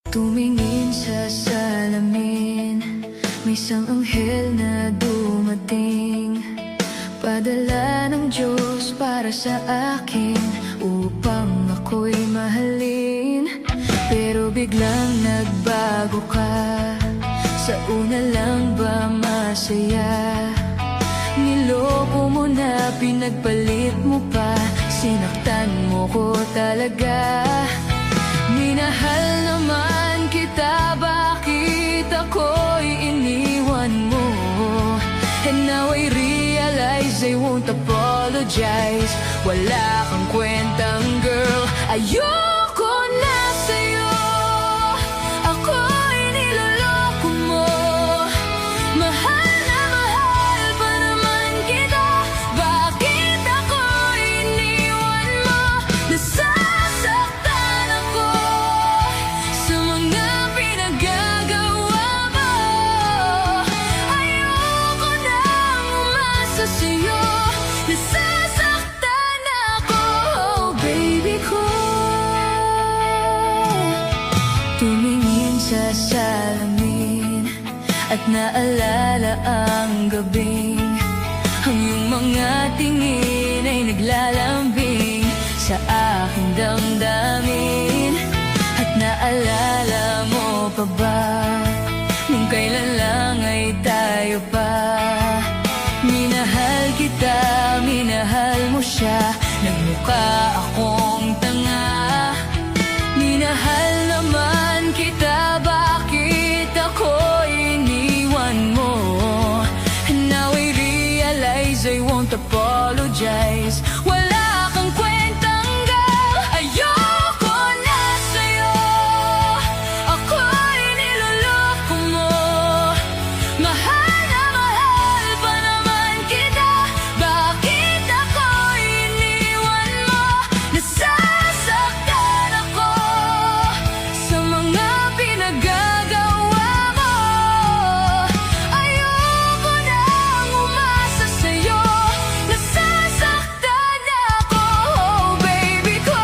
Tumingin sa salamin, may isang anghel na dumating. Padala ng Diyos para sa akin, upang ako'y mahalin. Pero biglang nagbago ka, sa una lang ba masaya? Niloko mo na, pinagpalit mo pa, sinaktan mo ko talaga. Minahal naman kita, bakit ako'y iniwan mo? And now I realize I won't apologize. Wala kang kwentang girl, ayoko na sa'yo. Ako'y niloloko mo. Mahal na mahal pa naman kita, bakit ako'y iniwan mo? Nasasaktan ako sa mga pinagagawa mo. Ayoko nang umasa sa'yo, nasasaktan ako, oh baby ko. Tumingin sa salamin at naalala ang gabing ang iyong mga tingin ay naglalambing sa aking damdamin. At naalala mo pa ba nung kailan lang ay tayo pa? Minahal kita, minahal mo siya, nagmukha akong tanga. Minahal naman kita, bakit ako'y iniwan mo? And now I realize I won't apologize. Wala kang kwentang girl, ayoko na sa'yo. Ako'y niloloko mo. Mahal na mahal pa naman kita, bakit ako'y iniwan mo? Nasasaktan ako sa mga pinagagawa mo. Ayoko nang umasa sa'yo, nasasaktan ako, oh baby ko.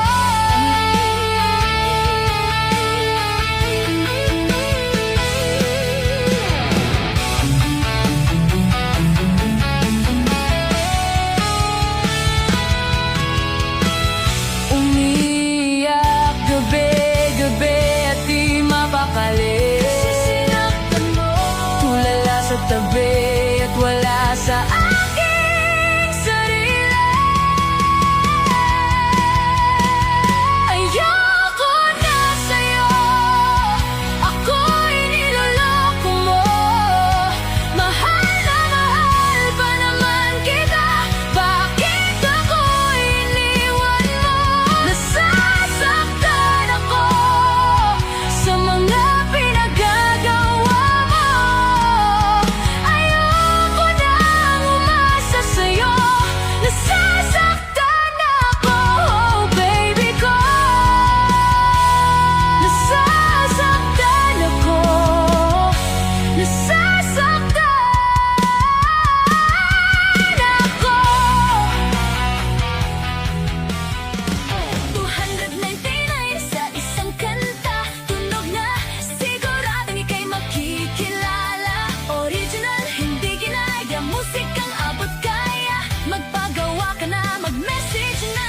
Umiyak gabi-gabi at di mapakali. Tulala sa tabi at wala sa aking sarili. Ayoko na sa'yo, ako'y niloloko mo. Mahal na mahal pa naman kita, bakit ako'y iniwan mo? Nasasaktan ako sa mga pinagagawa mo. Ayoko nang umasa sa'yo, nasasaktan ako, oh baby ko. Nasasaktan ako, nasasaktan ako. 299 sa isang kanta, tunog na siguradong ika'y makikilala. Original, hindi ginaya, musikang abot kaya. Magpagawa ka na, mag-message na.